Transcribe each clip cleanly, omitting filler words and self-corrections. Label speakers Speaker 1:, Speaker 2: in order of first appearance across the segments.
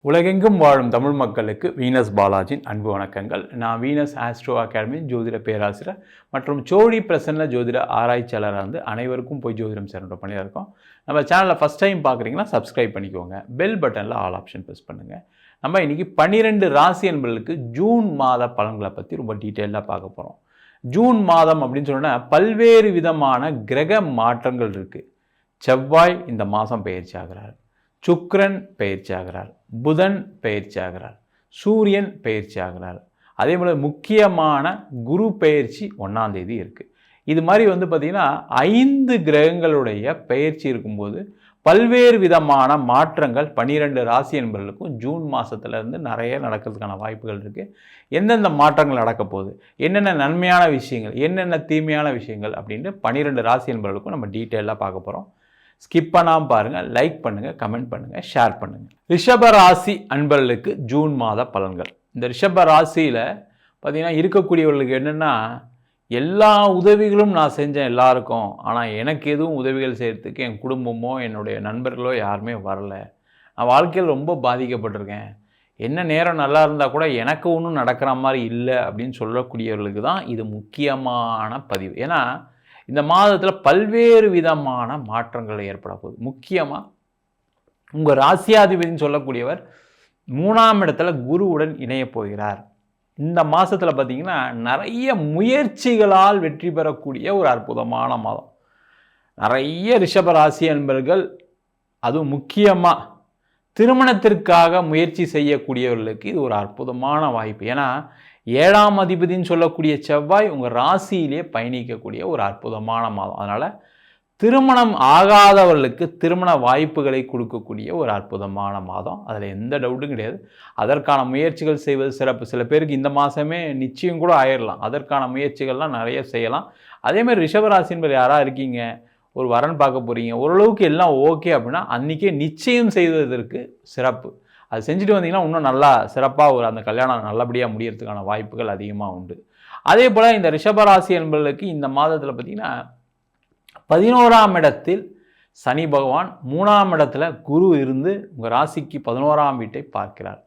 Speaker 1: உலகெங்கும் வாழும் தமிழ் மக்களுக்கு வீனஸ் பாலாஜியின் அன்பு வணக்கங்கள். நான் வீனஸ் ஆஸ்ட்ரோ அகாடமி ஜோதிட பேராசிரியர் மற்றும் சோழி பிரசன்ன ஜோதிட ஆராய்ச்சியாளராக இருந்து அனைவருக்கும் போய் ஜோதிடம் சேனல் பண்ணியாக இருக்கோம். நம்ம சேனலில் ஃபஸ்ட் டைம் பார்க்குறீங்கன்னா சப்ஸ்கிரைப் பண்ணிக்கோங்க. பெல் பட்டனில் ஆல் ஆப்ஷன் ப்ரெஸ் பண்ணுங்கள். நம்ம இன்றைக்கி 12 ராசி என்பர்களுக்கு ஜூன் மாத பலன்களை பற்றி ரொம்ப டீட்டெயிலாக பார்க்க போகிறோம். ஜூன் மாதம் அப்படின்னு சொன்னா பல்வேறு விதமான கிரக மாற்றங்கள் இருக்குது. செவ்வாய் இந்த மாதம் பயிற்சி ஆகிறார், சுக்கிரன் பயிற்சி ஆகிறார், புதன் பயிற்சி ஆகிறார், சூரியன் பயிற்சி ஆகிறார். அதே போல் முக்கியமான குரு பயிற்சி 1ஆம் தேதி இருக்குது. இது மாதிரி பார்த்திங்கன்னா 5 கிரகங்களுடைய பயிற்சி இருக்கும்போது பல்வேறு விதமான மாற்றங்கள் 12 ராசி என்பவர்களுக்கும் ஜூன் மாதத்துலேருந்து நிறைய நடக்கிறதுக்கான வாய்ப்புகள் இருக்குது. எந்தெந்த மாற்றங்கள் நடக்க போகுது, என்னென்ன நன்மையான விஷயங்கள், என்னென்ன தீமையான விஷயங்கள் அப்படின்ட்டு 12 ராசி என்பவர்களுக்கும் நம்ம டீட்டெயிலாக பார்க்க போகிறோம். ஸ்கிப் பண்ணாமல் பாருங்கள், லைக் பண்ணுங்கள், கமெண்ட் பண்ணுங்கள், ஷேர் பண்ணுங்கள். ரிஷப ராசி அன்பர்களுக்கு ஜூன் மாத பலன்கள். இந்த ரிஷப ராசியில் பார்த்திங்கன்னா இருக்கக்கூடியவர்களுக்கு என்னென்னா, எல்லா உதவிகளும் நான் செஞ்சேன் எல்லாருக்கும், ஆனால் எனக்கு எதுவும் உதவிகள் செய்கிறதுக்கு என் குடும்பமோ என்னுடைய நண்பர்களோ யாருமே வரலை. நான் வாழ்க்கையில் ரொம்ப பாதிக்கப்பட்டிருக்கேன். என்ன நேரம் நல்லா இருந்தால் கூட எனக்கு ஒன்றும் நடக்கிற மாதிரி இல்லை அப்படின்னு சொல்லக்கூடியவர்களுக்கு தான் இது முக்கியமான பதிவு. ஏன்னா இந்த மாதத்தில் பல்வேறு விதமான மாற்றங்கள் ஏற்பட போகுது. முக்கியமாக உங்கள் ராசியாதிபதினு சொல்லக்கூடியவர் 3ஆம் இடத்துல குருவுடன் இணைய போகிறார். இந்த மாதத்தில் பார்த்திங்கன்னா நிறைய முயற்சிகளால் வெற்றி பெறக்கூடிய ஒரு அற்புதமான மாதம். நிறைய ரிஷப ராசி என்பர்கள், அதுவும் முக்கியமாக திருமணத்திற்காக முயற்சி செய்யக்கூடியவர்களுக்கு இது ஒரு அற்புதமான வாய்ப்பு. ஏன்னா 7ஆம் அதிபதினு சொல்லக்கூடிய செவ்வாய் உங்கள் ராசியிலே பயணிக்கக்கூடிய ஒரு அற்புதமான மாதம். அதனால் திருமணம் ஆகாதவர்களுக்கு திருமண வாய்ப்புகளை கொடுக்கக்கூடிய ஒரு அற்புதமான மாதம். அதில் எந்த டவுட்டும் கிடையாது. அதற்கான முயற்சிகள் செய்வது சிறப்பு. சில பேருக்கு இந்த மாதமே நிச்சயம் கூட ஆயிடலாம். அதற்கான முயற்சிகள்லாம் நிறைய செய்யலாம். அதேமாதிரி ரிஷபராசி என்பது யாராக இருக்கீங்க, ஒரு வரன் பார்க்க போகிறீங்க, ஓரளவுக்கு எல்லாம் ஓகே அப்படின்னா அன்றைக்கே நிச்சயம் செய்வதற்கு சிறப்பு. அது செஞ்சுட்டு வந்தீங்கன்னா இன்னும் நல்லா சிறப்பாக அந்த கல்யாணம் நல்லபடியாக முடியறதுக்கான வாய்ப்புகள் அதிகமாக உண்டு. அதே போல் இந்த ரிஷபராசி என்பவர்களுக்கு இந்த மாதத்தில் பார்த்திங்கன்னா 11ஆம் இடத்தில் சனி பகவான், 3ஆம் இடத்துல குரு இருந்து உங்கள் ராசிக்கு 11ஆம் வீட்டை பார்க்கிறார்.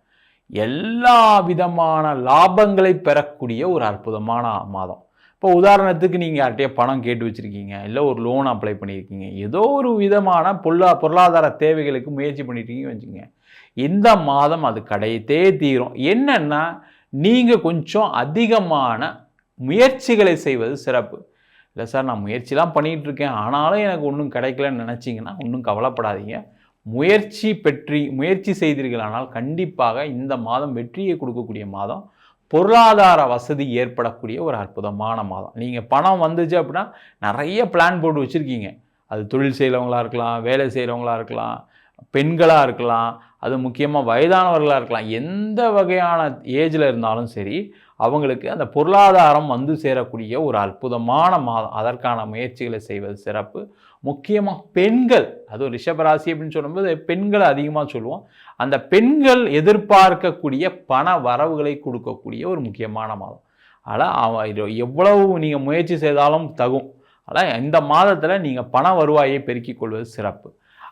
Speaker 1: எல்லா விதமான லாபங்களை பெறக்கூடிய ஒரு அற்புதமான மாதம். இப்போ உதாரணத்துக்கு நீங்கள் யார்கிட்டயே பணம் கேட்டு வச்சுருக்கீங்க, இல்லை ஒரு லோன் அப்ளை பண்ணியிருக்கீங்க, ஏதோ ஒரு விதமான பொருளாதார தேவைகளுக்கு முயற்சி பண்ணியிருக்கீங்கன்னு வச்சுக்கோங்க. இந்த மாதம் அது கிடைத்தே தீரும். என்னென்னா நீங்கள் கொஞ்சம் அதிகமான முயற்சிகளை செய்வது சிறப்பு. இல்லை சார், நான் முயற்சிலாம் பண்ணிகிட்ருக்கேன் ஆனாலும் எனக்கு ஒன்றும் கிடைக்கலன்னு நினச்சிங்கன்னா ஒன்றும் கவலைப்படாதீங்க. முயற்சி செய்தீர்களானால் கண்டிப்பாக இந்த மாதம் வெற்றியை கொடுக்கக்கூடிய மாதம். பொருளாதார வசதி ஏற்படக்கூடிய ஒரு அற்புதமான மாதம். நீங்கள் பணம் வந்துச்சு அப்படின்னா நிறைய பிளான் போட்டு வச்சுருக்கீங்க. அது தொழில் செய்கிறவங்களாக இருக்கலாம், வேலை செய்கிறவங்களாக இருக்கலாம், பெண்களாக இருக்கலாம், அது முக்கியமாக வயதானவர்களாக இருக்கலாம். எந்த வகையான ஏஜில் இருந்தாலும் சரி, அவங்களுக்கு அந்த பொருளாதாரம் வந்து சேரக்கூடிய ஒரு அற்புதமான மாதம். அதற்கான முயற்சிகளை செய்வது சிறப்பு. முக்கியமாக பெண்கள், அதுவும் ரிஷபராசி அப்படின்னு சொல்லும்போது பெண்களை அதிகமாக சொல்லுவோம். அந்த பெண்கள் எதிர்பார்க்கக்கூடிய பண வரவுகளை கொடுக்கக்கூடிய ஒரு முக்கியமான மாதம். ஆனால் எவ்வளவு நீங்கள் முயற்சி செய்தாலும் தகும். ஆனால் இந்த மாதத்தில் நீங்கள் பண வருவாயை பெருக்கிக் கொள்வது சிறப்பு.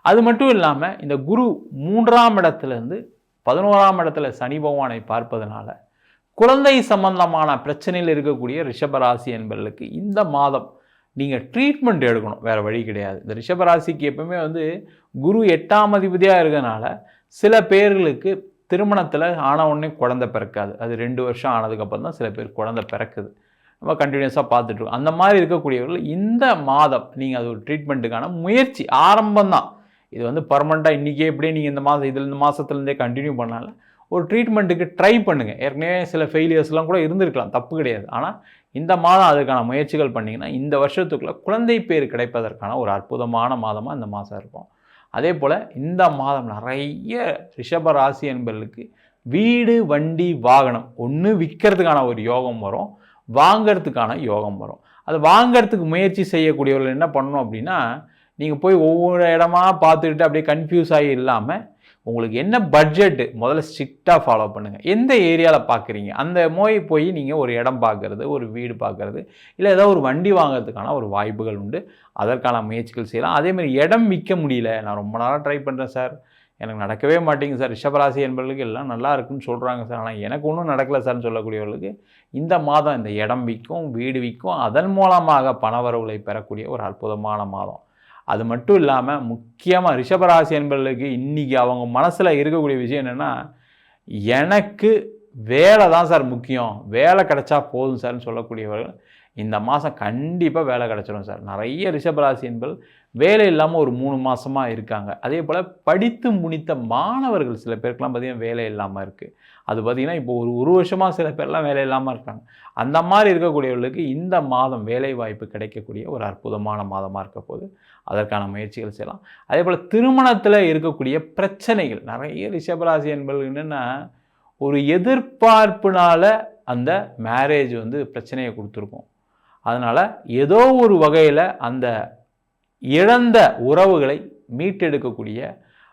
Speaker 1: அது மட்டும் இல்லாமல் இந்த குரு 3ஆம் இடத்துலேருந்து 11ஆம் இடத்துல சனி பகவானை பார்ப்பதனால குழந்தை சம்பந்தமான பிரச்சனையில் இருக்கக்கூடிய ரிஷபராசி என்பவர்களுக்கு இந்த மாதம் நீங்கள் ட்ரீட்மெண்ட் எடுக்கணும், வேறு வழி கிடையாது. இந்த ரிஷபராசிக்கு எப்பவுமே குரு 8ஆம் அதிபதியாக இருக்கிறதுனால சில பேர்களுக்கு திருமணத்தில் ஆன உடனே குழந்தை பிறக்காது. அது 2 வருஷம் ஆனதுக்கப்புறம் தான் சில பேர் குழந்தை பிறக்குது. நம்ம கண்டினியூஸாக பார்த்துட்ருக்கோம். அந்த மாதிரி இருக்கக்கூடியவர்கள் இந்த மாதம் நீங்கள் அது ஒரு ட்ரீட்மெண்ட்டுக்கான முயற்சி ஆரம்பம்தான். இது பர்மனெண்ட்டாக இன்றைக்கே எப்படியே நீங்கள் இந்த மாதத்துலேருந்தே கண்டினியூ பண்ணால ஒரு ட்ரீட்மெண்ட்டுக்கு ட்ரை பண்ணுங்கள். ஏற்கனவே சில ஃபெயிலியர்ஸ்லாம் கூட இருந்திருக்கலாம், தப்பு கிடையாது. ஆனால் இந்த மாதம் அதுக்கான முயற்சிகள் பண்ணிங்கன்னா இந்த வருஷத்துக்குள்ளே குழந்தை பேர் கிடைப்பதற்கான ஒரு அற்புதமான மாதமாக இந்த மாதம் இருக்கும். அதே போல் இந்த மாதம் நிறைய ரிஷப ராசி என்பவர்களுக்கு வீடு, வண்டி, வாகனம் ஒன்று விற்கிறதுக்கான ஒரு யோகம் வரும், வாங்கிறதுக்கான யோகம் வரும். அது வாங்கிறதுக்கு முயற்சி செய்யக்கூடியவர்கள் என்ன பண்ணணும் அப்படின்னா, நீங்கள் போய் ஒவ்வொரு இடமா பார்த்துக்கிட்டு அப்படியே கன்ஃபியூஸ் ஆகி இல்லாமல் உங்களுக்கு என்ன பட்ஜெட்டு முதல்ல ஸ்ட்ரிக்டாக ஃபாலோ பண்ணுங்கள். எந்த ஏரியாவில் பார்க்குறீங்க அந்த போய் நீங்கள் ஒரு இடம் பார்க்குறது, ஒரு வீடு பார்க்குறது, இல்லை ஏதோ ஒரு வண்டி வாங்கிறதுக்கான ஒரு வாய்ப்புகள் உண்டு. அதற்கான முயற்சிகள் செய்யலாம். அதேமாதிரி இடம் விற்க முடியல, நான் ரொம்ப நாளாக ட்ரை பண்ணுறேன் சார், எனக்கு நடக்கவே மாட்டேங்குது சார், ரிஷபராசி என்பவர்களுக்கு எல்லாம் நல்லா இருக்குன்னு சொல்கிறாங்க சார், ஆனால் எனக்கு ஒன்றும் நடக்கலை சார்னு சொல்லக்கூடியவர்களுக்கு இந்த மாதம் இந்த இடம் விற்கும், வீடு விற்கும், அதன் மூலமாக பணவரவுகளை பெறக்கூடிய ஒரு அற்புதமான மாதம். அது மட்டும் இல்லாமல் முக்கியமாக ரிஷபராசி என்பவர்களுக்கு இன்றைக்கி அவங்க மனசில் இருக்கக்கூடிய விஷயம் என்னென்னா, எனக்கு வேலை தான் சார் முக்கியம், வேலை கிடைச்சா போதும் சார்னு சொல்லக்கூடியவர்கள் இந்த மாதம் கண்டிப்பாக வேலை கிடச்சிடும் சார். நிறைய ரிஷபராசி என்பது வேலை இல்லாமல் ஒரு 3 மாதமாக இருக்காங்க. அதே போல் படித்து முடித்த மாணவர்கள் சில பேருக்குலாம் பார்த்திங்கன்னா வேலை இல்லாமல் இருக்குது. அது பார்த்திங்கன்னா இப்போ ஒரு வருஷமாக சில பேர்லாம் வேலை இல்லாமல் இருக்காங்க. அந்த மாதிரி இருக்கக்கூடியவர்களுக்கு இந்த மாதம் வேலை வாய்ப்பு கிடைக்கக்கூடிய ஒரு அற்புதமான மாதமாக இருக்க போது அதற்கான முயற்சிகள் செய்யலாம். அதே போல் திருமணத்தில் இருக்கக்கூடிய பிரச்சனைகள், நிறைய ரிஷபராசி என்பது என்னென்னா ஒரு எதிர்பார்ப்புனால அந்த மேரேஜ் பிரச்சனையை கொடுத்துருக்கும். அதனால் ஏதோ ஒரு வகையில் அந்த இழந்த உறவுகளை மீட்டெடுக்கக்கூடிய,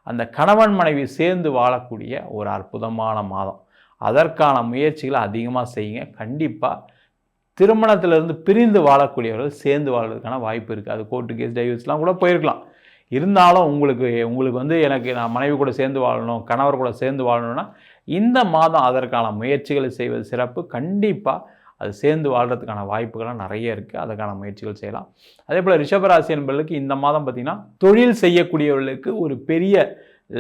Speaker 1: அந்த கணவன் மனைவி சேர்ந்து வாழக்கூடிய ஒரு அற்புதமான மாதம். அதற்கான முயற்சிகளை அதிகமாக செய்யுங்க. கண்டிப்பாக திருமணத்திலிருந்து பிரிந்து வாழக்கூடியவர்கள் சேர்ந்து வாழ்றதுக்கான வாய்ப்பு இருக்குது. அது கோர்ட்டு கேஸ் டைவர்ஸ்லாம் கூட போயிருக்கலாம். இருந்தாலும் உங்களுக்கு எனக்கு நான் மனைவி கூட சேர்ந்து வாழணும், கணவர் கூட சேர்ந்து வாழணும்னா இந்த மாதம் அதற்கான முயற்சிகளை செய்வது சிறப்பு. கண்டிப்பாக அது சேர்ந்து வாழ்கிறதுக்கான வாய்ப்புகள்லாம் நிறைய இருக்குது. அதுக்கான முயற்சிகள் செய்யலாம். அதே போல் ரிஷபராசி என்பவர்களுக்கு இந்த மாதம் பார்த்திங்கன்னா தொழில் செய்யக்கூடியவர்களுக்கு ஒரு பெரிய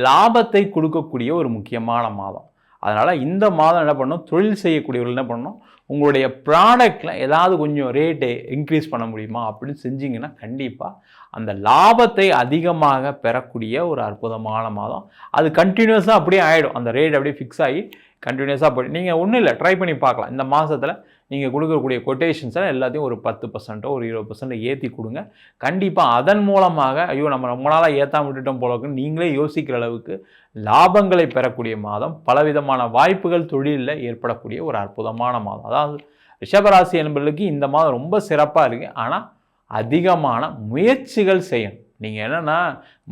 Speaker 1: லாபத்தை கொடுக்கக்கூடிய ஒரு முக்கியமான மாதம். அதனால் இந்த மாதம் என்ன பண்ணணும், தொழில் செய்யக்கூடியவர்கள் என்ன பண்ணணும், உங்களுடைய ப்ராடக்டில் ஏதாவது கொஞ்சம் ரேட்டை இன்க்ரீஸ் பண்ண முடியுமா அப்படின்னு செஞ்சிங்கன்னா கண்டிப்பாக அந்த லாபத்தை அதிகமாக பெறக்கூடிய ஒரு அற்புதமான மாதம். அது கண்டினியூஸாக அப்படியே ஆகிடும். அந்த ரேட் அப்படியே ஃபிக்ஸ் ஆகி கண்டினியூஸாக போய்ட்டு நீங்கள் ஒன்றும் இல்லை, ட்ரை பண்ணி பார்க்கலாம். இந்த மாதத்தில் நீங்கள் கொடுக்கக்கூடிய கொட்டேஷன்ஸில் எல்லாத்தையும் ஒரு 10% ஒரு 20% ஏற்றி கொடுங்க. கண்டிப்பாக அதன் மூலமாக ஐயோ நம்ம ரொம்ப நாளாக ஏற்றாம விட்டுட்டோம் போலக்குன்னு நீங்களே யோசிக்கிற அளவுக்கு லாபங்களை பெறக்கூடிய மாதம். பலவிதமான வாய்ப்புகள் தொழிலில் ஏற்படக்கூடிய ஒரு அற்புதமான மாதம். அதாவது ரிஷபராசி என்பவர்களுக்கு இந்த மாதம் ரொம்ப சிறப்பாக இருக்குது. ஆனால் அதிகமான முயற்சிகள் செய்யணும். நீங்கள் என்னென்னா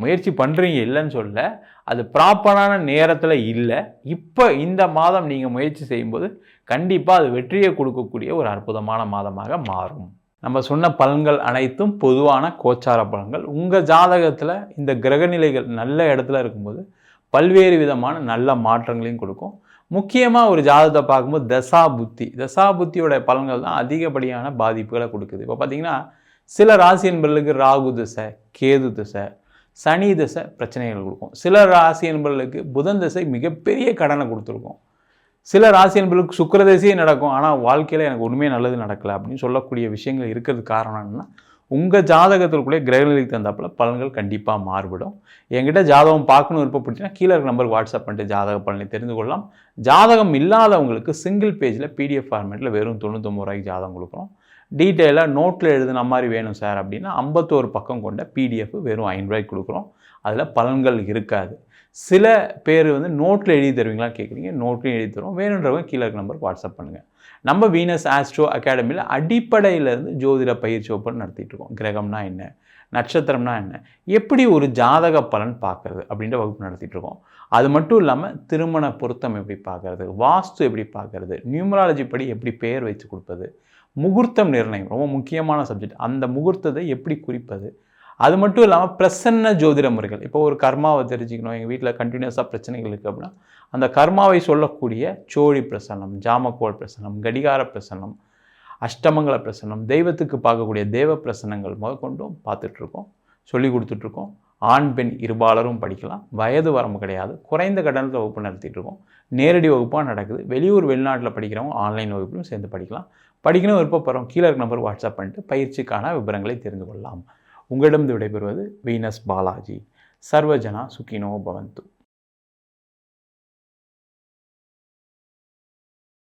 Speaker 1: முயற்சி பண்ணுறீங்க இல்லைன்னு சொல்ல, அது ப்ராப்பரான நேரத்தில் இல்லை. இப்போ இந்த மாதம் நீங்கள் முயற்சி செய்யும்போது கண்டிப்பாக அது வெற்றியை கொடுக்கக்கூடிய ஒரு அற்புதமான மாதமாக மாறும். நம்ம சொன்ன பலன்கள் அனைத்தும் பொதுவான கோச்சார பலன்கள். உங்கள் ஜாதகத்தில் இந்த கிரகநிலைகள் நல்ல இடத்துல இருக்கும்போது பல்வேறு விதமான நல்ல மாற்றங்களையும் கொடுக்கும். முக்கியமாக ஒரு ஜாதகத்தை பார்க்கும்போது தசாபுத்தியோட பலன்கள் தான் அதிகப்படியான பாதிப்புகளை கொடுக்குது. இப்போ பார்த்திங்கன்னா சில ராசி என்பர்களுக்கு ராகு திசை, கேது திசை, சனி திசை பிரச்சனைகள் கொடுக்கும். சில ராசி என்பர்களுக்கு புதன் திசை மிகப்பெரிய கடனை கொடுத்துருக்கும். சில ராசி என்பர்களுக்கு சுக்கிர திசையே நடக்கும், ஆனால் வாழ்க்கையில் எனக்கு ஒன்றுமே நல்லது நடக்கலை அப்படின்னு சொல்லக்கூடிய விஷயங்கள் இருக்கிறதுக்கு காரணம் என்னென்னா உங்கள் ஜாதகத்திற்குள்ளே கிரகநிலைக்கு தந்தாப்பில் பலன்கள் கண்டிப்பாக மாறுபடும். என்கிட்ட ஜாதகம் பார்க்கணும் விருப்பப்பட்டீங்கன்னா கீழே இருக்க நம்பருக்கு வாட்ஸ்அப் பண்ணிட்டு ஜாதக பலனை தெரிந்து கொள்ளலாம். ஜாதகம் இல்லாதவங்களுக்கு சிங்கிள் பேஜில் PDF ஃபார்மேட்டில் வெறும் 99 ரூபாய்க்கு ஜாதகம் கொடுக்குறோம். டீட்டெயிலாக நோட்டில் எழுதுன மாதிரி வேணும் சார் அப்படின்னா 51 பக்கம் கொண்ட PDF வெறும் 5 ரூபாய்க்கு கொடுக்குறோம். அதில் பலன்கள் இருக்காது. சில பேர் நோட்டில் எழுதி தருவீங்களா கேட்குறீங்க, நோட்லையும் எழுதி தருவோம். வேணுன்றவங்க கீழே இருக்க நம்பருக்கு வாட்ஸ்அப் பண்ணுங்கள். நம்ம வீனஸ் ஆஸ்ட்ரோ அகாடமியில் அடிப்படையிலேருந்து ஜோதிட பயிற்சி வகுப்பு நடத்திட்டு இருக்கோம். கிரகம்னா என்ன, நட்சத்திரம்னா என்ன, எப்படி ஒரு ஜாதக பலன் பார்க்குறது அப்படின்ற வகுப்பு நடத்திட்டு இருக்கோம். அது மட்டும் இல்லாமல் திருமண பொருத்தம் எப்படி பார்க்குறது, வாஸ்து எப்படி பார்க்குறது, நியூமராலஜி படி எப்படி பெயர் வச்சு கொடுப்பது, முகூர்த்தம் நிர்ணயம் ரொம்ப முக்கியமான சப்ஜெக்ட், அந்த முகூர்த்தத்தை எப்படி குறிப்பது, அது மட்டும் இல்லாமல் பிரசன்ன ஜோதிட முறைகள். இப்போ ஒரு கர்மாவை தெரிஞ்சுக்கணும், எங்கள் வீட்டில் கண்டினியூஸாக பிரச்சனைகள் இருக்குது அப்படின்னா அந்த கர்மாவை சொல்லக்கூடிய சோழி பிரசன்னம், ஜாமக்கோள் பிரசன்னம், கடிகார பிரசன்னம், அஷ்டமங்கல பிரசன்னம், தெய்வத்துக்கு பார்க்கக்கூடிய தேவ பிரசன்னங்கள் முதற்கொண்டும் பார்த்துட்ருக்கோம், சொல்லி கொடுத்துட்ருக்கோம். ஆண் பெண் இருபாலரும் படிக்கலாம். வயது வரம்பு கிடையாது. குறைந்த கட்டணத்தில் வகுப்பு நடத்திட்டுருக்கோம். நேரடி வகுப்பாக நடக்குது. வெளியூர் வெளிநாட்டில் படிக்கிறவங்க ஆன்லைன் வகுப்பிலும் சேர்ந்து படிக்கலாம். படிக்கணும் விருப்பப்படுறோம் கீழே இருக்க நம்பர் வாட்ஸ்அப் பண்ணிட்டு பயிற்சிக்கான விவரங்களை தெரிந்து கொள்ளலாம். உங்களிடம் விடைபெறுவது வீனஸ் பாலாஜி. சர்வஜனா சுகினோ பவந்து.